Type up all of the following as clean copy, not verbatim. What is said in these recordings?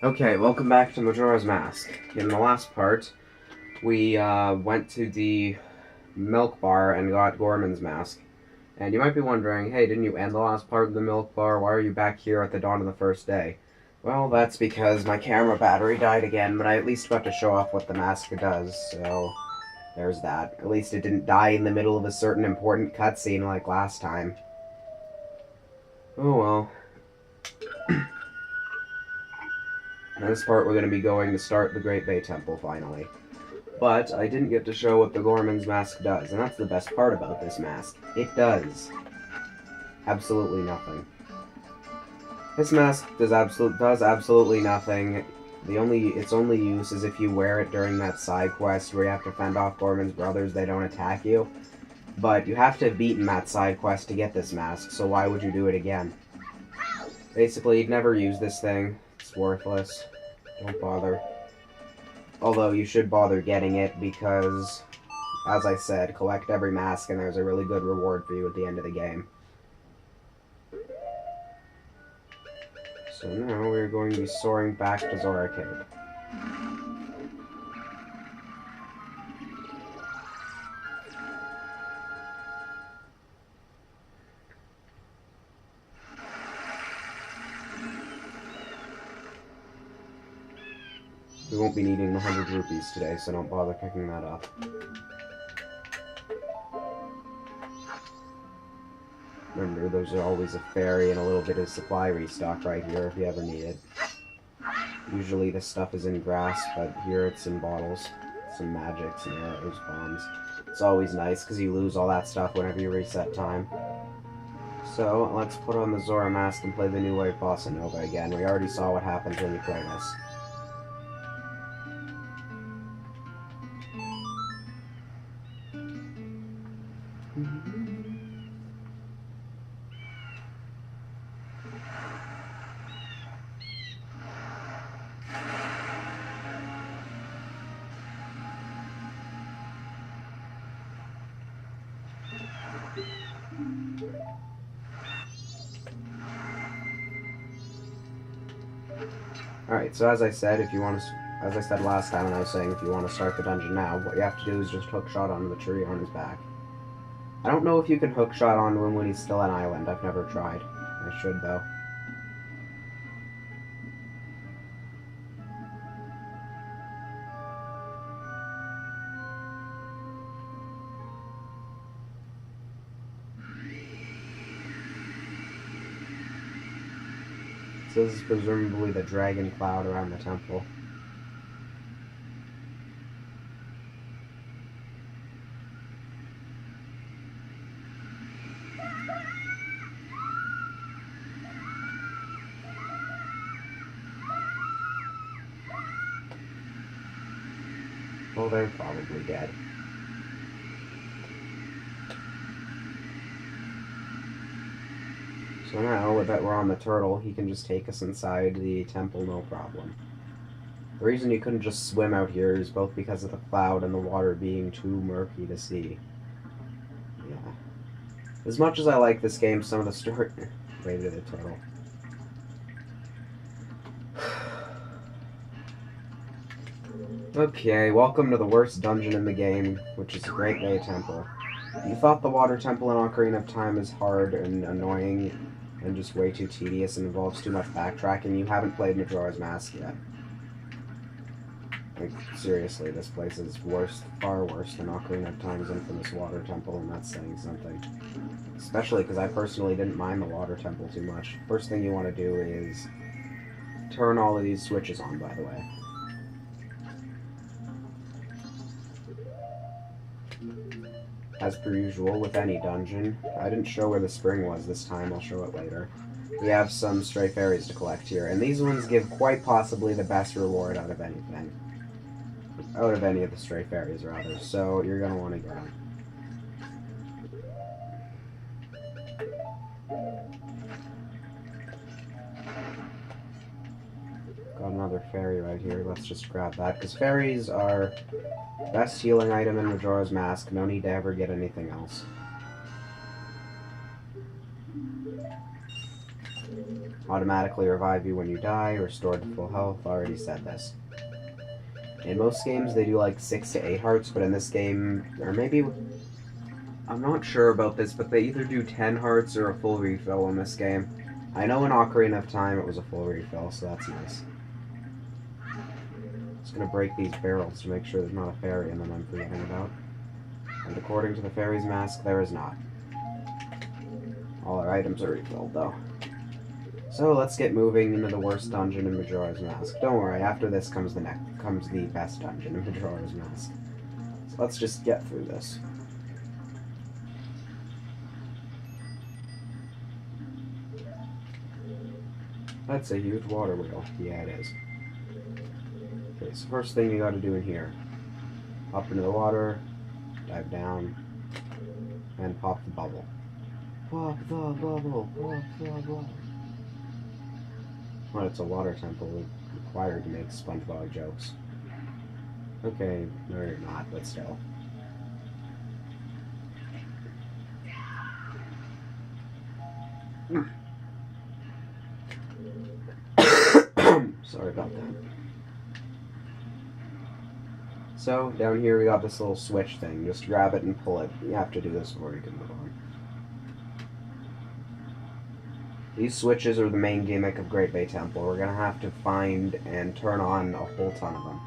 Okay, welcome back to Majora's Mask. In the last part, we went to the milk bar and got Gorman's mask. And you might be wondering, hey, didn't you end the last part of the milk bar? Why are you back here at the dawn of the first day? Well, that's because my camera battery died again, but I at least got to show off what the mask does, so there's that. At least it didn't die in the middle of a certain important cutscene like last time. Oh well. In this part, we're going to be going to start the Great Bay Temple, finally. But I didn't get to show what the Gorman's mask does, and that's the best part about this mask. It does absolutely nothing. This mask does absolutely nothing. Its only use is if you wear it during that side quest where you have to fend off Gorman's brothers, they don't attack you. But you have to have beaten that side quest to get this mask, so why would you do it again? Basically, you'd never use this thing. It's worthless. Don't bother. Although you should bother getting it because, as I said, collect every mask and there's a really good reward for you at the end of the game. So now we're going to be soaring back to Zora Cave. We won't be needing the 100 rupees today, so don't bother picking that up. Remember, those are always a fairy and a little bit of supply restock right here if you ever need it. Usually this stuff is in grass, but here it's in bottles. Some magics and arrows, bombs. It's always nice because you lose all that stuff whenever you reset time. So, let's put on the Zora mask and play the new wave Bossa Nova again. We already saw what happens when you play this. Alright, so as I said last time when I was saying if you want to start the dungeon now, what you have to do is just hookshot onto the tree on his back. I don't know if you can hookshot onto him when he's still an island. I've never tried. I should, though. So this is presumably the dragon cloud around the temple. Well, they're probably dead. So now that we're on the turtle, he can just take us inside the temple, no problem. The reason you couldn't just swim out here is both because of the cloud and the water being too murky to see. Yeah. As much as I like this game, some of the story... Rated the turtle. Okay, welcome to the worst dungeon in the game, which is the Great Bay Temple. You thought the Water Temple in Ocarina of Time is hard and annoying and just way too tedious and involves too much backtracking. You haven't played Majora's Mask yet. Like, seriously, this place is worse, far worse than Ocarina of Time's infamous Water Temple, and that's saying something. Especially because I personally didn't mind the Water Temple too much. First thing you want to do is turn all of these switches on, by the way. As per usual with any dungeon. I didn't show where the spring was this time, I'll show it later. We have some stray fairies to collect here, and these ones give quite possibly the best reward out of anything. Out of any of the stray fairies, rather, so you're gonna want to get them. Got another fairy right here, let's just grab that, because fairies are best healing item in Majora's Mask, no need to ever get anything else. Automatically revive you when you die, restored to full health. Already said this. In most games, they do like 6 to 8 hearts, but in this game, or maybe, I'm not sure about this, but they either do 10 hearts or a full refill in this game. I know in Ocarina of Time it was a full refill, so that's nice. Just gonna break these barrels to make sure there's not a fairy in them I'm forgetting about. And according to the fairy's mask, there is not. All our items are refilled, though. So let's get moving into the worst dungeon in Majora's Mask. Don't worry, after this comes the best dungeon in Majora's Mask. So let's just get through this. That's a huge water wheel. Yeah, it is. Okay, so first thing you gotta do in here. Hop into the water, dive down, and pop the bubble. Pop the bubble, pop the bubble. Well, it's a water temple, we're required to make SpongeBob jokes. Okay, no you're not, but still. Sorry about that. So, down here we got this little switch thing. Just grab it and pull it. You have to do this before you can move on. These switches are the main gimmick of Great Bay Temple. We're gonna have to find and turn on a whole ton of them.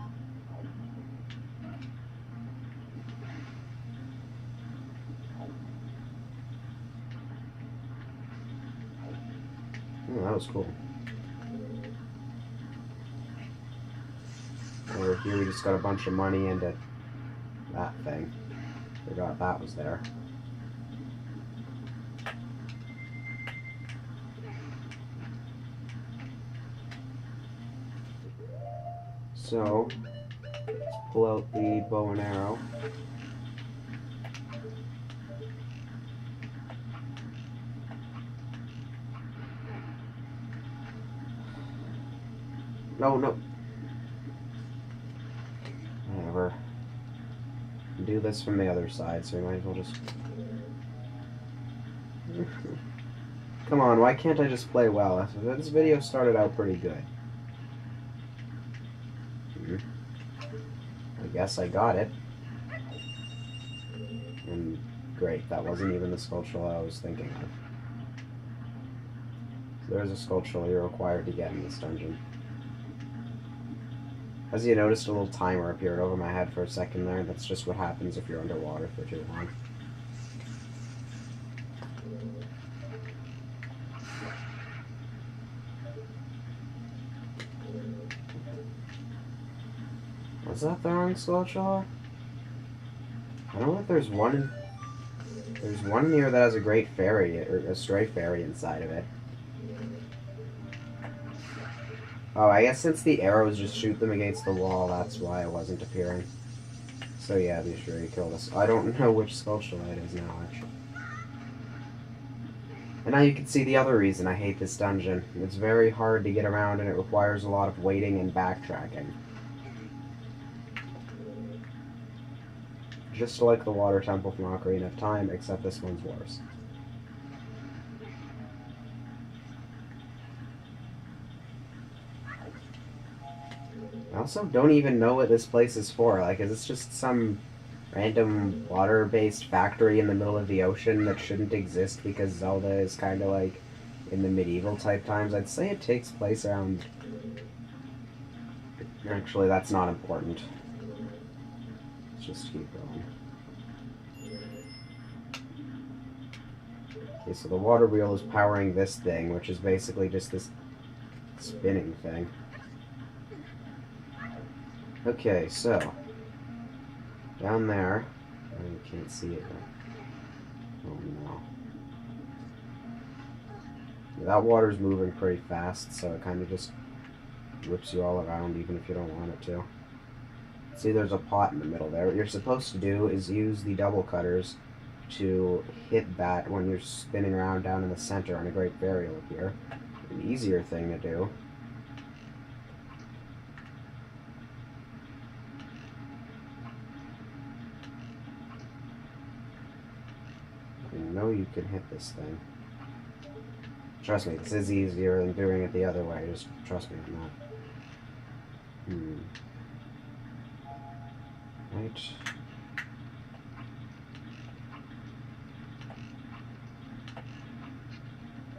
Oh, that was cool. Over here we just got a bunch of money into that thing. Forgot that was there. So, let's pull out the bow and arrow. No. Whatever. Do this from the other side, so we might as well just... Come on, why can't I just play well? This video started out pretty good. I guess I got it. And great, that wasn't even the sculpture I was thinking of. So there's a sculpture you're required to get in this dungeon. As you noticed, a little timer appeared over my head for a second there. That's just what happens if you're underwater for too long. Was that the wrong sculpture? I know that there's one here that has a great fairy, or a stray fairy inside of it. Oh, I guess since the arrows just shoot them against the wall, that's why it wasn't appearing. So yeah, be sure you kill this. I don't know which sculpture it is now, actually. And now you can see the other reason I hate this dungeon. It's very hard to get around and it requires a lot of waiting and backtracking. Just like the water temple from Ocarina of Time, except this one's worse. I also don't even know what this place is for. Like, is this just some random water-based factory in the middle of the ocean that shouldn't exist because Zelda is kind of like in the medieval type times? I'd say it takes place around... Actually, that's not important. Let's just keep going. Okay, so the water wheel is powering this thing, which is basically just this spinning thing. Okay, so down there, you can't see it. Oh no. That water's moving pretty fast, so it kind of just whips you all around even if you don't want it to. See, there's a pot in the middle there. What you're supposed to do is use the double cutters to hit that when you're spinning around down in the center, and a great fairy will appear. An easier thing to do. You know you can hit this thing. Trust me, this is easier than doing it the other way. Just trust me on that. Right.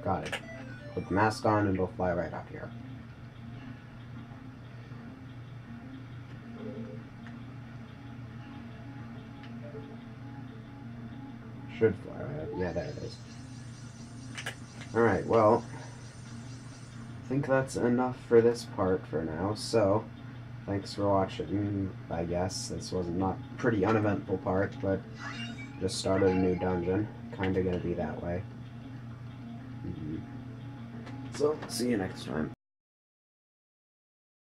Got it. Put the mask on and it'll fly right up here. Should fly right up. Yeah, there it is. Alright, well, I think that's enough for this part for now, so thanks for watching, I guess. This was not a pretty uneventful part, but just started a new dungeon. Kinda gonna be that way. So, see you next time.